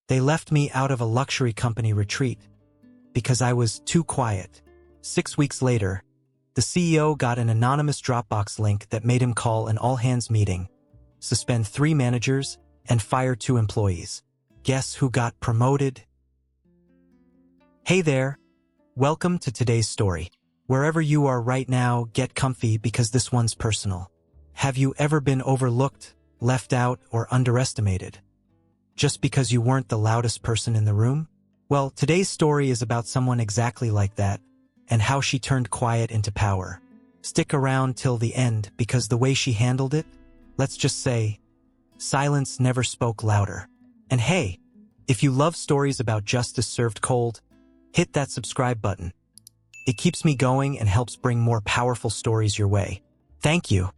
They left me out of a luxury company retreat because I was too quiet. 6 weeks later, the CEO got an anonymous Dropbox link that made him call an all-hands meeting, suspend 3 managers, and fire 2 employees. Guess who got promoted? Hey there. Welcome to today's story. Wherever you are right now, get comfy because this one's personal. Have you ever been overlooked, left out, or underestimated? Just because you weren't the loudest person in the room? Well, today's story is about someone exactly like that, and how she turned quiet into power. Stick around till the end because the way she handled it, let's just say, silence never spoke louder. And hey, if you love stories about justice served cold, hit that subscribe button. It keeps me going and helps bring more powerful stories your way. Thank you.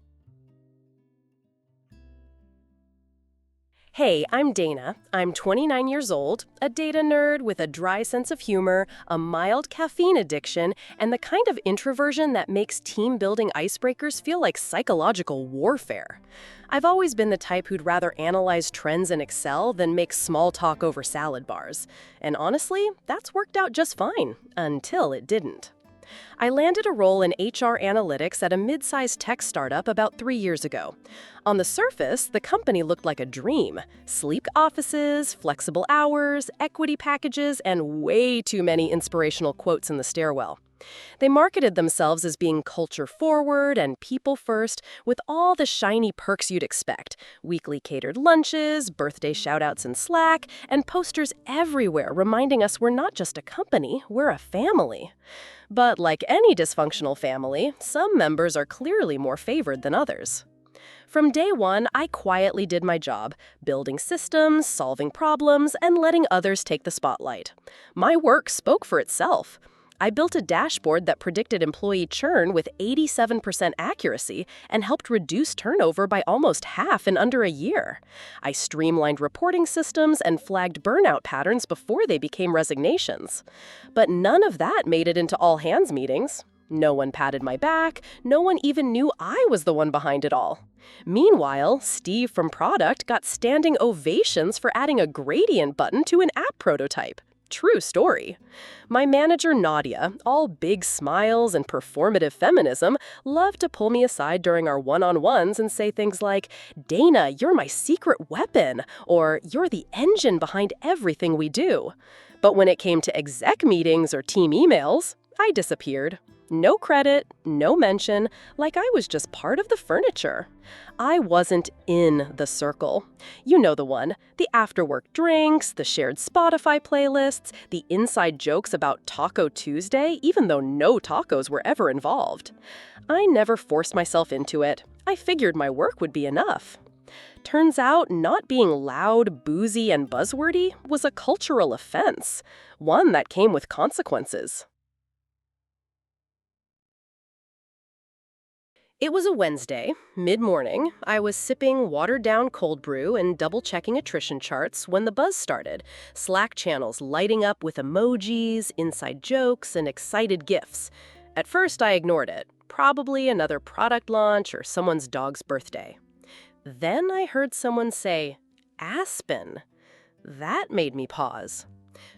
Hey, I'm Dana. I'm 29 years old, a data nerd with a dry sense of humor, a mild caffeine addiction, and the kind of introversion that makes team-building icebreakers feel like psychological warfare. I've always been the type who'd rather analyze trends in Excel than make small talk over salad bars. And honestly, that's worked out just fine, until it didn't. I landed a role in HR analytics at a mid-sized tech startup about 3 years ago. On the surface, the company looked like a dream. Sleek offices, flexible hours, equity packages, and way too many inspirational quotes in the stairwell. They marketed themselves as being culture-forward and people-first, with all the shiny perks you'd expect. Weekly catered lunches, birthday shout-outs in Slack, and posters everywhere reminding us we're not just a company, we're a family. But like any dysfunctional family, some members are clearly more favored than others. From day one, I quietly did my job, building systems, solving problems, and letting others take the spotlight. My work spoke for itself. I built a dashboard that predicted employee churn with 87% accuracy and helped reduce turnover by almost half in under a year. I streamlined reporting systems and flagged burnout patterns before they became resignations. But none of that made it into all-hands meetings. No one patted my back. No one even knew I was the one behind it all. Meanwhile, Steve from Product got standing ovations for adding a gradient button to an app prototype. True story. My manager, Nadia, all big smiles and performative feminism, loved to pull me aside during our one-on-ones and say things like, "Dana, you're my secret weapon," or "You're the engine behind everything we do." But when it came to exec meetings or team emails, I disappeared. No credit, no mention, like I was just part of the furniture. I wasn't in the circle. You know the one. The after-work drinks, the shared Spotify playlists, the inside jokes about Taco Tuesday, even though no tacos were ever involved. I never forced myself into it. I figured my work would be enough. Turns out, not being loud, boozy, and buzzwordy was a cultural offense, one that came with consequences. It was a Wednesday, mid-morning. I was sipping watered-down cold brew and double-checking attrition charts when the buzz started, Slack channels lighting up with emojis, inside jokes, and excited GIFs. At first, I ignored it. Probably another product launch or someone's dog's birthday. Then I heard someone say, "Aspen." That made me pause.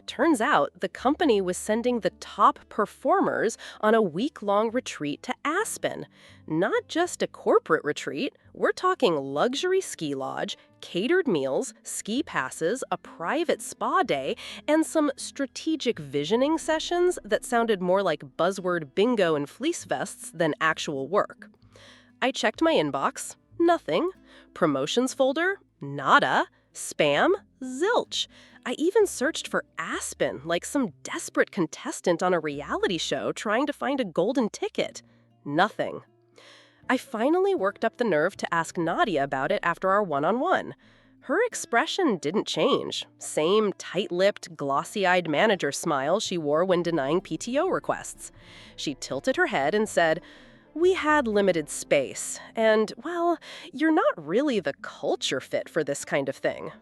Turns out the company was sending the top performers on a week-long retreat to Aspen. Not just a corporate retreat, we're talking luxury ski lodge, catered meals, ski passes, a private spa day, and some strategic visioning sessions that sounded more like buzzword bingo and fleece vests than actual work. I checked my inbox. Nothing. Promotions folder? Nada. Spam? Zilch. I even searched for Aspen, like some desperate contestant on a reality show trying to find a golden ticket. Nothing. I finally worked up the nerve to ask Nadia about it after our one-on-one. Her expression didn't change. Same tight-lipped, glossy-eyed manager smile she wore when denying PTO requests. She tilted her head and said, "We had limited space, and, well, you're not really the culture fit for this kind of thing."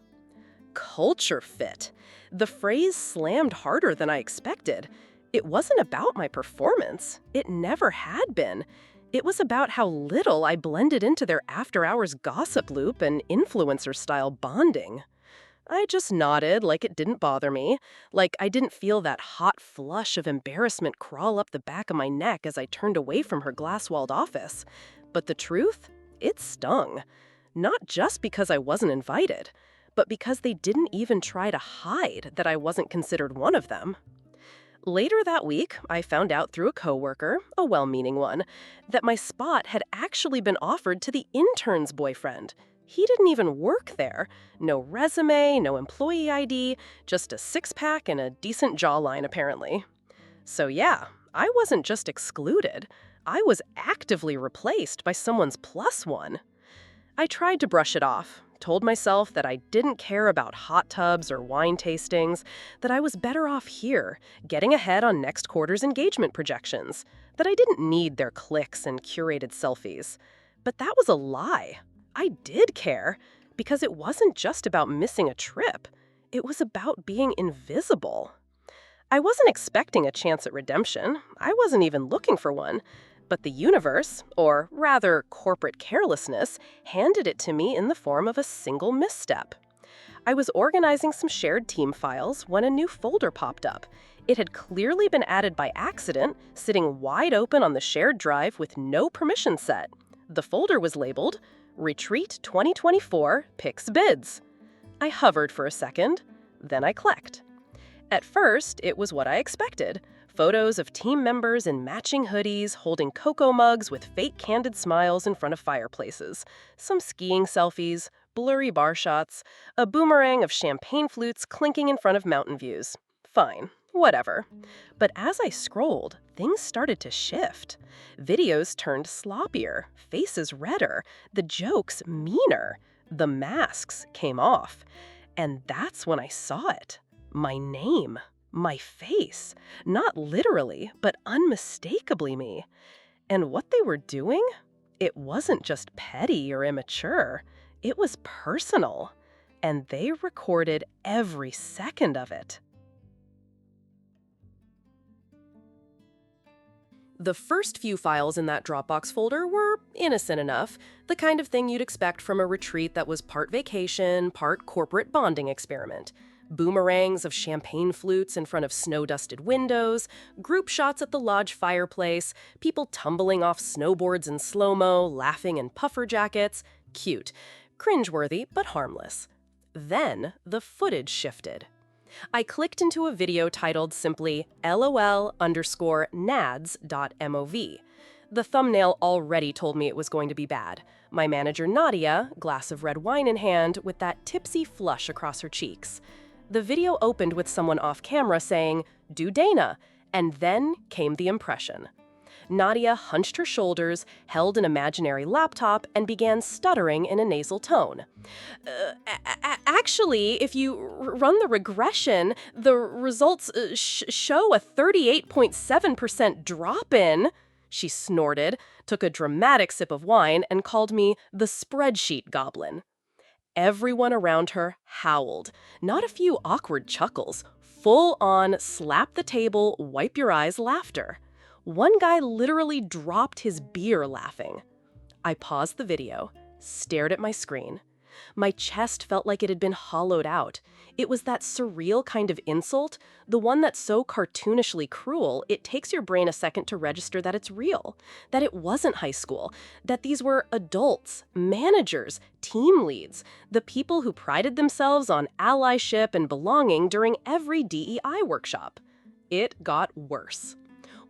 Culture fit. The phrase slammed harder than I expected. It wasn't about my performance. It never had been. It was about how little I blended into their after-hours gossip loop and influencer-style bonding. I just nodded like it didn't bother me, like I didn't feel that hot flush of embarrassment crawl up the back of my neck as I turned away from her glass-walled office. But the truth? It stung. Not just because I wasn't invited, but because they didn't even try to hide that I wasn't considered one of them. Later that week, I found out through a coworker, a well-meaning one, that my spot had actually been offered to the intern's boyfriend. He didn't even work there. No resume, no employee ID, just a six-pack and a decent jawline, apparently. So yeah, I wasn't just excluded. I was actively replaced by someone's plus one. I tried to brush it off, told myself that I didn't care about hot tubs or wine tastings, that I was better off here, getting ahead on next quarter's engagement projections, that I didn't need their clicks and curated selfies. But that was a lie. I did care, because it wasn't just about missing a trip. It was about being invisible. I wasn't expecting a chance at redemption. I wasn't even looking for one. But the universe, or rather corporate carelessness, handed it to me in the form of a single misstep. I was organizing some shared team files when a new folder popped up. It had clearly been added by accident, sitting wide open on the shared drive with no permission set. The folder was labeled Retreat 2024 Picks Bids. I hovered for a second, then I clicked. At first, it was what I expected. Photos of team members in matching hoodies, holding cocoa mugs with fake candid smiles in front of fireplaces, some skiing selfies, blurry bar shots, a boomerang of champagne flutes clinking in front of mountain views. Fine, whatever. But as I scrolled, things started to shift. Videos turned sloppier, faces redder, the jokes meaner. The masks came off. And that's when I saw it. My name. My face. Not literally, but unmistakably me. And what they were doing? It wasn't just petty or immature. It was personal. And they recorded every second of it. The first few files in that Dropbox folder were innocent enough, the kind of thing you'd expect from a retreat that was part vacation, part corporate bonding experiment. Boomerangs of champagne flutes in front of snow-dusted windows, group shots at the lodge fireplace, people tumbling off snowboards in slow-mo, laughing in puffer jackets. Cute. Cringeworthy, but harmless. Then the footage shifted. I clicked into a video titled simply lol_nads.mov. The thumbnail already told me it was going to be bad. My manager Nadia, glass of red wine in hand, with that tipsy flush across her cheeks. The video opened with someone off camera saying, "Do Dana," and then came the impression. Nadia hunched her shoulders, held an imaginary laptop, and began stuttering in a nasal tone. Actually, if you run the regression, the results show a 38.7% drop-in. She snorted, took a dramatic sip of wine, and called me the spreadsheet goblin. Everyone around her howled. Not a few awkward chuckles. Full-on, slap the table, wipe your eyes laughter. One guy literally dropped his beer laughing. I paused the video, stared at my screen. My chest felt like it had been hollowed out. It was that surreal kind of insult, the one that's so cartoonishly cruel, it takes your brain a second to register that it's real, that it wasn't high school, that these were adults, managers, team leads, the people who prided themselves on allyship and belonging during every DEI workshop. It got worse.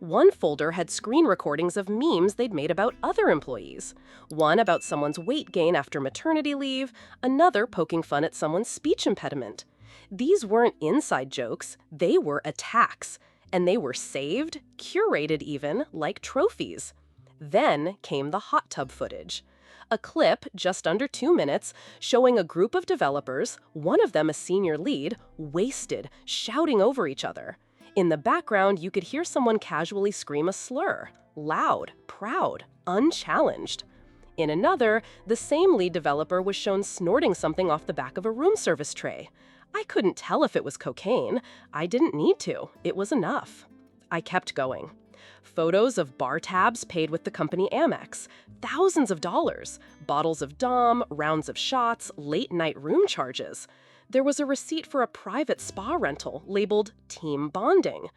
One folder had screen recordings of memes they'd made about other employees. One about someone's weight gain after maternity leave, another poking fun at someone's speech impediment. These weren't inside jokes, they were attacks. And they were saved, curated even, like trophies. Then came the hot tub footage. A clip, just under 2 minutes, showing a group of developers, one of them a senior lead, wasted, shouting over each other. In the background, you could hear someone casually scream a slur, loud, proud, unchallenged. In another, the same lead developer was shown snorting something off the back of a room service tray. I couldn't tell if it was cocaine. I didn't need to. It was enough. I kept going. Photos of bar tabs paid with the company Amex, thousands of dollars, bottles of Dom, rounds of shots, late-night room charges. There was a receipt for a private spa rental labeled Team Bonding.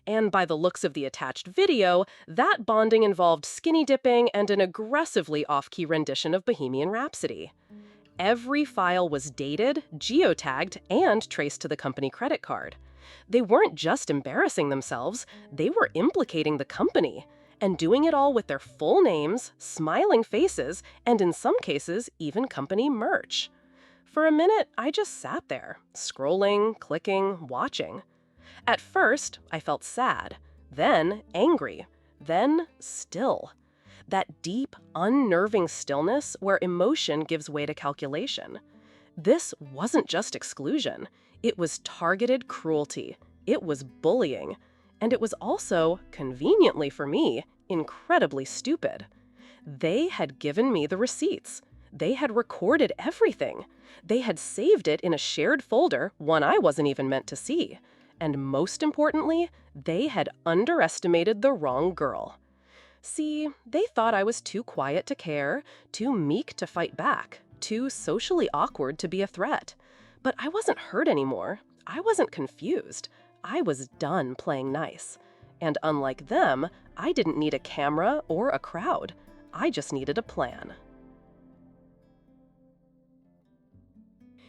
And by the looks of the attached video, that bonding involved skinny dipping and an aggressively off-key rendition of Bohemian Rhapsody. Every file was dated, geotagged, and traced to the company credit card. They weren't just embarrassing themselves, they were implicating the company, and doing it all with their full names, smiling faces, and in some cases, even company merch. For a minute, I just sat there, scrolling, clicking, watching. At first, I felt sad, then angry, then still. That deep, unnerving stillness where emotion gives way to calculation. This wasn't just exclusion. It was targeted cruelty. It was bullying. And it was also, conveniently for me, incredibly stupid. They had given me the receipts. They had recorded everything. They had saved it in a shared folder, one I wasn't even meant to see. And most importantly, they had underestimated the wrong girl. See, they thought I was too quiet to care, too meek to fight back, too socially awkward to be a threat. But I wasn't hurt anymore. I wasn't confused. I was done playing nice. And unlike them, I didn't need a camera or a crowd. I just needed a plan.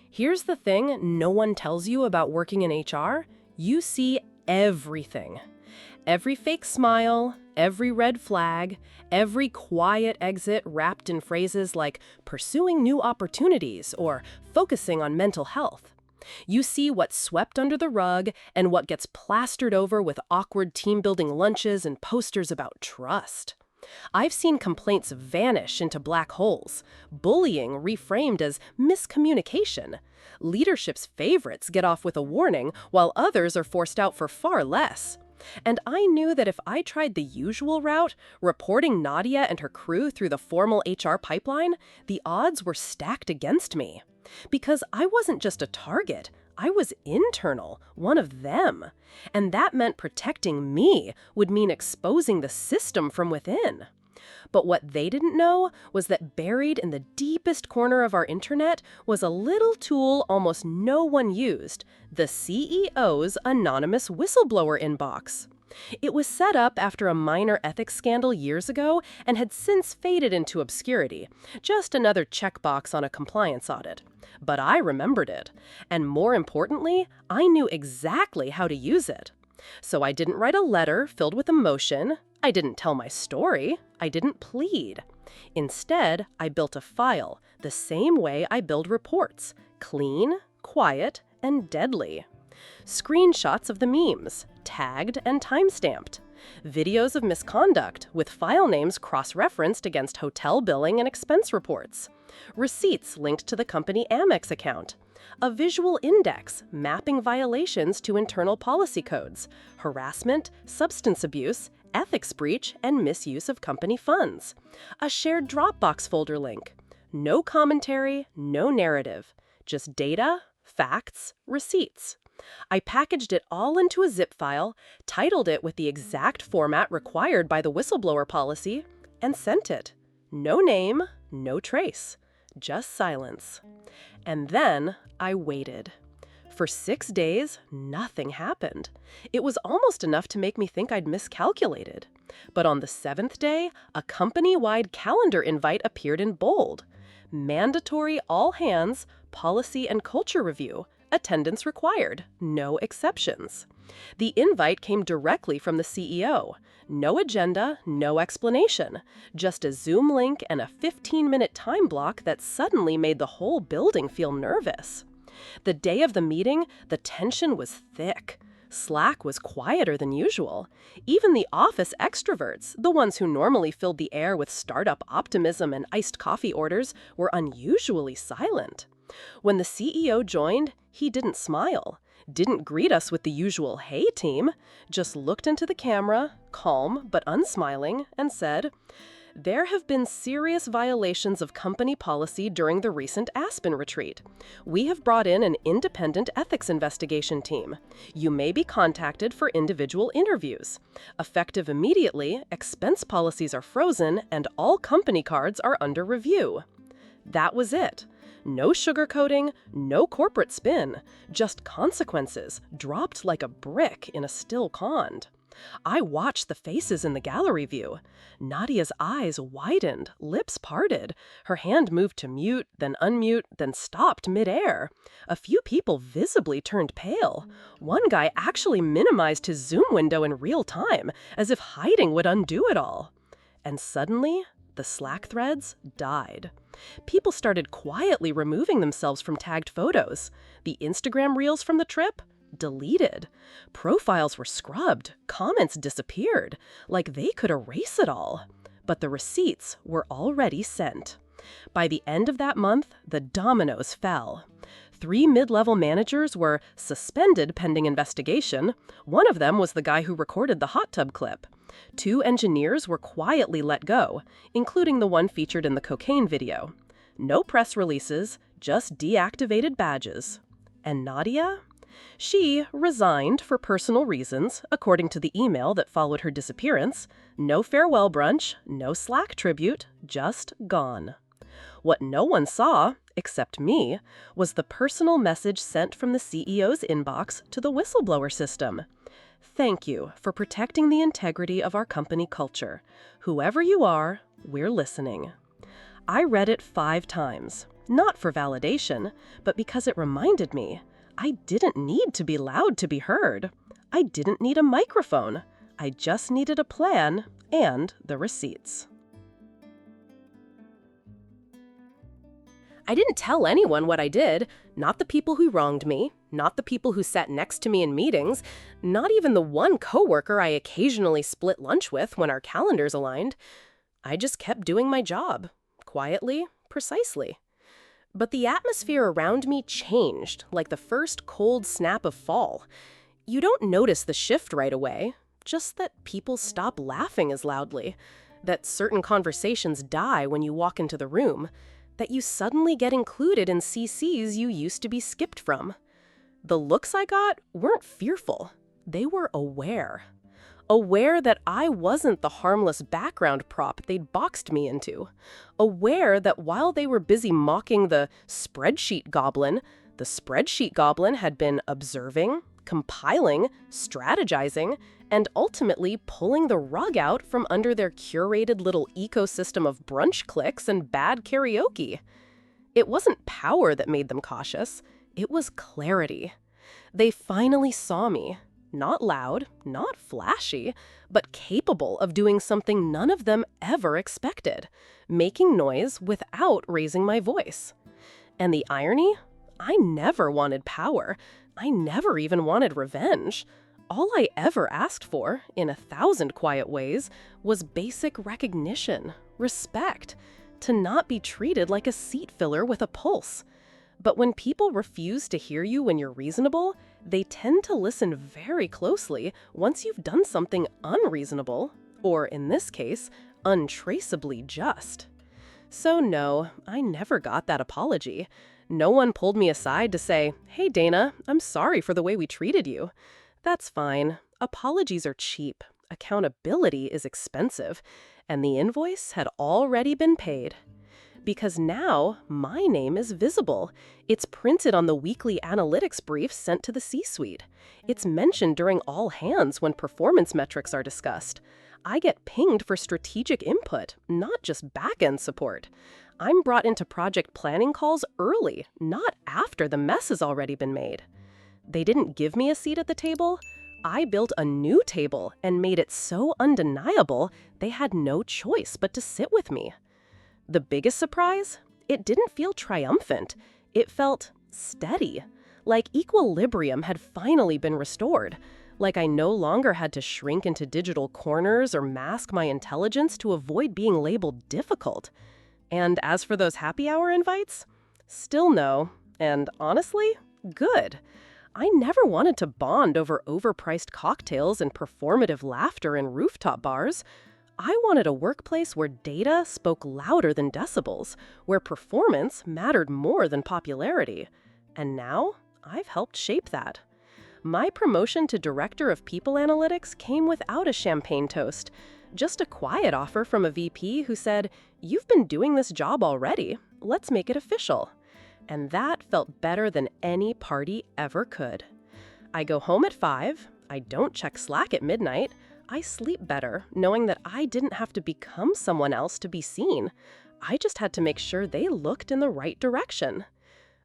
Here's the thing no one tells you about working in HR. You see everything. Every fake smile, every red flag, every quiet exit wrapped in phrases like pursuing new opportunities or focusing on mental health. You see what's swept under the rug and what gets plastered over with awkward team-building lunches and posters about trust. I've seen complaints vanish into black holes, bullying reframed as miscommunication. Leadership's favorites get off with a warning, while others are forced out for far less. And I knew that if I tried the usual route, reporting Nadia and her crew through the formal HR pipeline, the odds were stacked against me. Because I wasn't just a target, I was internal, one of them. And that meant protecting me would mean exposing the system from within. But what they didn't know was that buried in the deepest corner of our internet was a little tool almost no one used, the CEO's anonymous whistleblower inbox. It was set up after a minor ethics scandal years ago and had since faded into obscurity, just another checkbox on a compliance audit. But I remembered it, and more importantly, I knew exactly how to use it. So I didn't write a letter filled with emotion, I didn't tell my story, I didn't plead. Instead, I built a file, the same way I build reports, clean, quiet, and deadly. Screenshots of the memes, tagged and timestamped. Videos of misconduct with file names cross-referenced against hotel billing and expense reports. Receipts linked to the company Amex account. A visual index mapping violations to internal policy codes, harassment, substance abuse, ethics breach, and misuse of company funds. A shared Dropbox folder link. No commentary, no narrative. Just data, facts, receipts. I packaged it all into a zip file, titled it with the exact format required by the whistleblower policy, and sent it. No name, no trace. Just silence. And then I waited. For 6 days, nothing happened. It was almost enough to make me think I'd miscalculated. But on the 7th day, a company-wide calendar invite appeared in bold. Mandatory all hands, policy and culture review. Attendance required. No exceptions. The invite came directly from the CEO. No agenda, no explanation. Just a Zoom link and a 15-minute time block that suddenly made the whole building feel nervous. The day of the meeting, the tension was thick. Slack was quieter than usual. Even the office extroverts, the ones who normally filled the air with startup optimism and iced coffee orders, were unusually silent. When the CEO joined, he didn't smile, didn't greet us with the usual "Hey, team," just looked into the camera, calm but unsmiling, and said, "There have been serious violations of company policy during the recent Aspen retreat. We have brought in an independent ethics investigation team. You may be contacted for individual interviews. Effective immediately, expense policies are frozen and all company cards are under review." That was it. No sugarcoating, no corporate spin, just consequences dropped like a brick in a still pond. I watched the faces in the gallery view. Nadia's eyes widened, lips parted. Her hand moved to mute, then unmute, then stopped midair. A few people visibly turned pale. One guy actually minimized his Zoom window in real time, as if hiding would undo it all. And suddenly, the Slack threads died. People started quietly removing themselves from tagged photos. The Instagram reels from the trip? Deleted. Profiles were scrubbed. Comments disappeared. Like they could erase it all. But the receipts were already sent. By the end of that month, the dominoes fell. 3 mid-level managers were suspended pending investigation. One of them was the guy who recorded the hot tub clip. 2 engineers were quietly let go, including the one featured in the cocaine video. No press releases, just deactivated badges. And Nadia? She resigned for personal reasons, according to the email that followed her disappearance. No farewell brunch, no Slack tribute, just gone. What no one saw, except me, was the personal message sent from the CEO's inbox to the whistleblower system. Thank you for protecting the integrity of our company culture. Whoever you are, we're listening. I read it 5 times, not for validation, but because it reminded me I didn't need to be loud to be heard. I didn't need a microphone. I just needed a plan and the receipts. I didn't tell anyone what I did, not the people who wronged me, not the people who sat next to me in meetings, not even the one coworker I occasionally split lunch with when our calendars aligned. I just kept doing my job, quietly, precisely. But the atmosphere around me changed, like the first cold snap of fall. You don't notice the shift right away, just that people stop laughing as loudly, that certain conversations die when you walk into the room, that you suddenly get included in CCs you used to be skipped from. The looks I got weren't fearful. They were aware. Aware that I wasn't the harmless background prop they'd boxed me into. Aware that while they were busy mocking the spreadsheet goblin had been observing, compiling, strategizing, and ultimately pulling the rug out from under their curated little ecosystem of brunch clicks and bad karaoke. It wasn't power that made them cautious. It was clarity. They finally saw me. Not loud, not flashy, but capable of doing something none of them ever expected, making noise without raising my voice. And the irony? I never wanted power. I never even wanted revenge. All I ever asked for, in 1,000 quiet ways, was basic recognition, respect, to not be treated like a seat filler with a pulse. But when people refuse to hear you when you're reasonable, they tend to listen very closely once you've done something unreasonable, or in this case, untraceably just. So no, I never got that apology. No one pulled me aside to say, "Hey Dana, I'm sorry for the way we treated you." That's fine. Apologies are cheap. Accountability is expensive. And the invoice had already been paid. Because now, my name is visible. It's printed on the weekly analytics briefs sent to the C-suite. It's mentioned during all hands when performance metrics are discussed. I get pinged for strategic input, not just back-end support. I'm brought into project planning calls early, not after the mess has already been made. They didn't give me a seat at the table. I built a new table and made it so undeniable they had no choice but to sit with me. The biggest surprise? It didn't feel triumphant. It felt steady, like equilibrium had finally been restored, like I no longer had to shrink into digital corners or mask my intelligence to avoid being labeled difficult. And as for those happy hour invites? Still no, and honestly, good. I never wanted to bond over overpriced cocktails and performative laughter in rooftop bars. I wanted a workplace where data spoke louder than decibels, where performance mattered more than popularity. And now, I've helped shape that. My promotion to Director of People Analytics came without a champagne toast, just a quiet offer from a VP who said, "You've been doing this job already. Let's make it official." And that felt better than any party ever could. I go home at 5, I don't check Slack at midnight, I sleep better knowing that I didn't have to become someone else to be seen. I just had to make sure they looked in the right direction.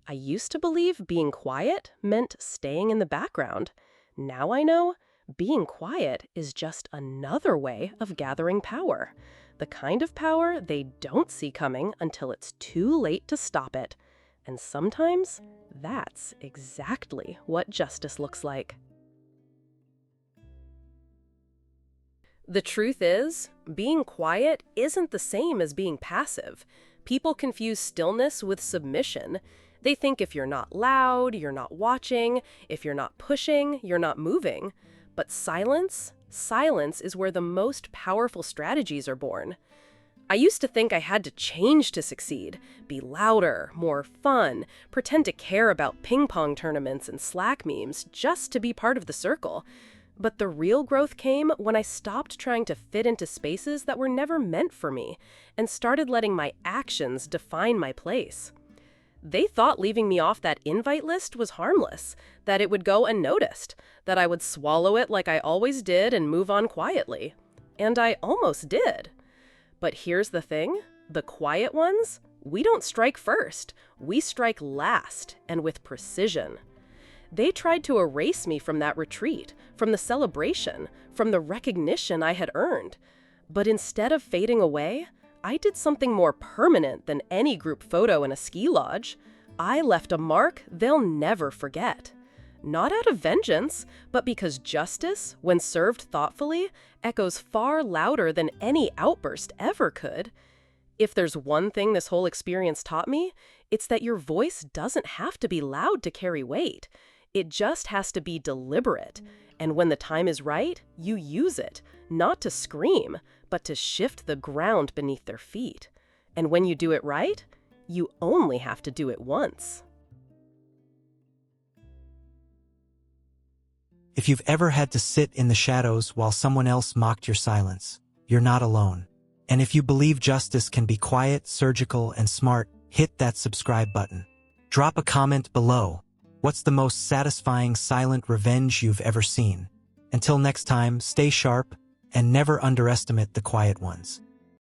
I used to believe being quiet meant staying in the background. Now I know being quiet is just another way of gathering power. The kind of power they don't see coming until it's too late to stop it. And sometimes that's exactly what justice looks like. The truth is, being quiet isn't the same as being passive. People confuse stillness with submission. They think if you're not loud, you're not watching. If you're not pushing, you're not moving. But silence is where the most powerful strategies are born. I used to think I had to change to succeed, be louder, more fun, pretend to care about ping pong tournaments and Slack memes just to be part of the circle. But the real growth came when I stopped trying to fit into spaces that were never meant for me and started letting my actions define my place. They thought leaving me off that invite list was harmless, that it would go unnoticed, that I would swallow it like I always did and move on quietly. And I almost did. But here's the thing, the quiet ones, we don't strike first. We strike last, and with precision. They tried to erase me from that retreat, from the celebration, from the recognition I had earned. But instead of fading away, I did something more permanent than any group photo in a ski lodge. I left a mark they'll never forget. Not out of vengeance, but because justice, when served thoughtfully, echoes far louder than any outburst ever could. If there's one thing this whole experience taught me, it's that your voice doesn't have to be loud to carry weight. It just has to be deliberate. And when the time is right, you use it, not to scream, but to shift the ground beneath their feet. And when you do it right, you only have to do it once. If you've ever had to sit in the shadows while someone else mocked your silence, you're not alone. And if you believe justice can be quiet, surgical, and smart, hit that subscribe button. Drop a comment below. What's the most satisfying silent revenge you've ever seen? Until next time, stay sharp and never underestimate the quiet ones.